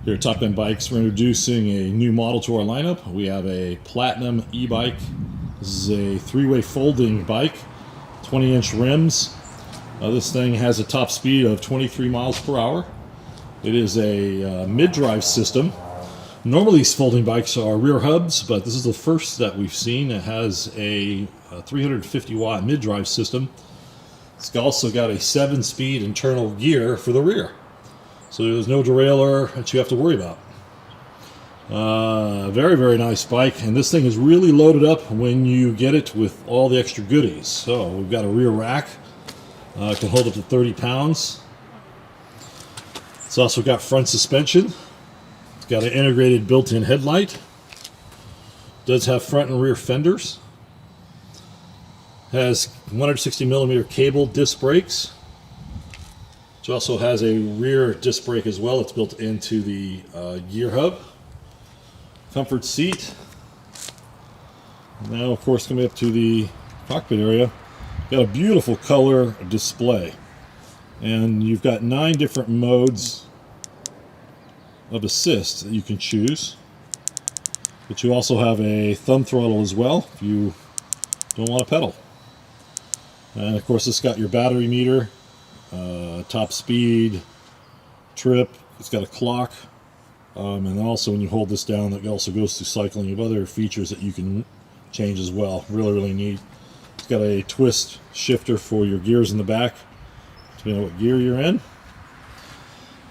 Here at Top End Bikes, we're introducing a new model to our lineup. We have a Platinum e-bike. This is a three-way folding bike, 20-inch rims. This thing has a top speed of 23 miles per hour. It is a mid-drive system. Normally these folding bikes are rear hubs, but this is the first that we've seen that has a 350-watt mid-drive system. It's also got a 7-speed internal gear for the rear. So there's no derailleur that you have to worry about. Very, very nice bike. And this thing is really loaded up when you get it with all the extra goodies. So we've got a rear rack. It can hold up to 30 pounds. It's also got front suspension. It's got an integrated built-in headlight. It does have front and rear fenders. Has 160 millimeter cable disc brakes. It also has a rear disc brake as well. It's built into the gear hub. Comfort seat. Now, of course, coming up to the cockpit area, got a beautiful color display, and you've got 9 different modes of assist that you can choose. But you also have a thumb throttle as well if you don't want to pedal. And of course, it's got your battery meter. Top speed, trip, it's got a clock, and also when you hold this down, that also goes to cycling. You have other features that you can change as well. Really, really neat. It's got a twist shifter for your gears in the back, depending on what gear you're in.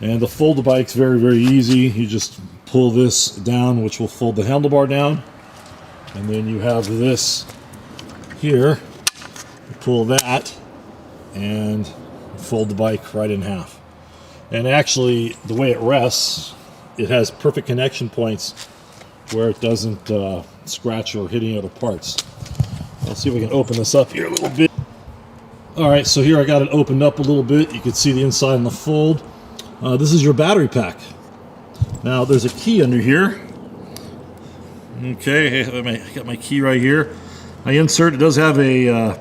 And the fold the bike's very, very easy. You just pull this down, which will fold the handlebar down, and then you have this here. You pull that, and fold the bike right in half. And actually, the way it rests, it has perfect connection points where it doesn't scratch or hit any other parts. Let's see if we can open this up here a little bit. Alright, so here I got it opened up a little bit. You can see the inside and the fold. This is your battery pack. Now, there's a key under here. Okay, I got my key right here. I insert, it does have a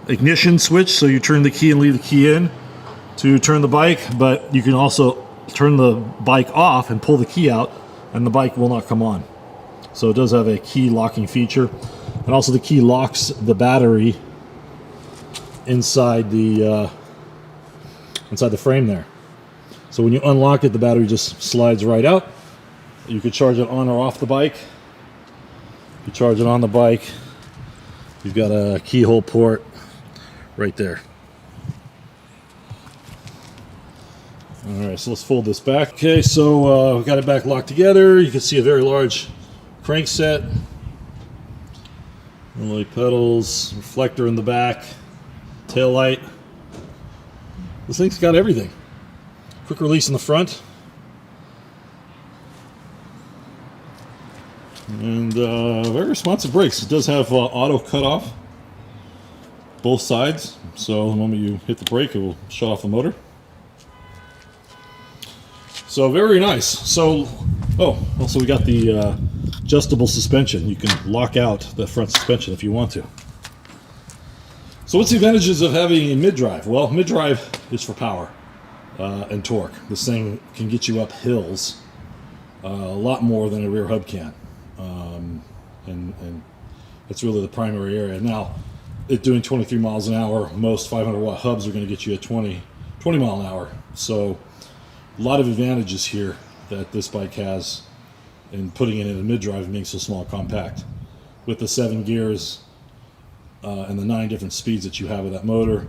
ignition switch, so you turn the key and leave the key in to turn the bike, but you can also turn the bike off and pull the key out, and the bike will not come on. So it does have a key locking feature, and also the key locks the battery inside the frame there. So when you unlock it, the battery just slides right out. You could charge it on or off the bike. If you charge it on the bike, you've got a keyhole port right there. Alright, so let's fold this back. Okay, so we've got it back locked together. You can see a very large crankset, really pedals, reflector in the back, tail light. This thing's got everything. Quick release in the front, and very responsive brakes. It does have auto cutoff both sides, so the moment you hit the brake, it will shut off the motor. So very nice. So, also we got the adjustable suspension. You can lock out the front suspension if you want to. So what's the advantages of having a mid-drive? Well, mid-drive is for power and torque. This thing can get you up hills a lot more than a rear hub can, and that's really the primary area. Now, it doing 23 miles an hour, most 500-watt hubs are going to get you at 20 mile an hour. So a lot of advantages here that this bike has in putting it in a mid-drive and being so small and compact. With the 7 gears and the 9 different speeds that you have with that motor,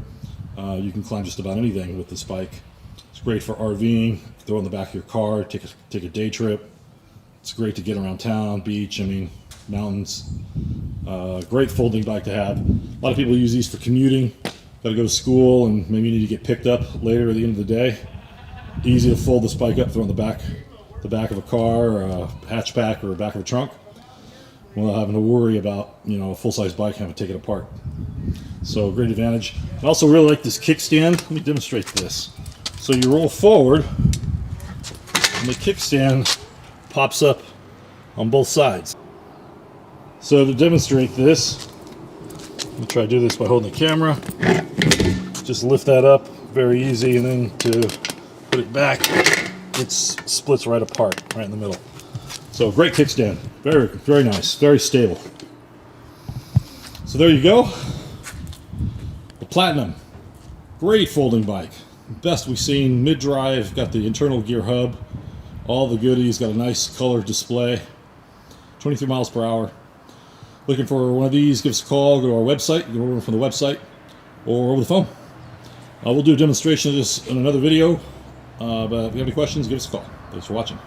you can climb just about anything with this bike. It's great for RVing, throw in the back of your car, take a day trip. It's great to get around town, beach, mountains. Great folding bike to have. A lot of people use these for commuting. Got to go to school and maybe you need to get picked up later at the end of the day. Easy to fold this bike up, throw in the back of a car or a hatchback or the back of a trunk, without having to worry about a full-size bike having to take it apart. So great advantage. I also really like this kickstand. Let me demonstrate this. So you roll forward, and the kickstand pops up on both sides. So to demonstrate this, I'm going to try to do this by holding the camera. Just lift that up, very easy, and then to put it back, it splits right apart, right in the middle. So great kickstand, very, very nice, very stable. So there you go, the Platinum, great folding bike, best we've seen. Mid-drive, got the internal gear hub, all the goodies, got a nice color display, 23 miles per hour. Looking for one of these, give us a call, go to our website, you can order them from the website or over the phone. We'll do a demonstration of this in another video, but if you have any questions, give us a call. Thanks for watching.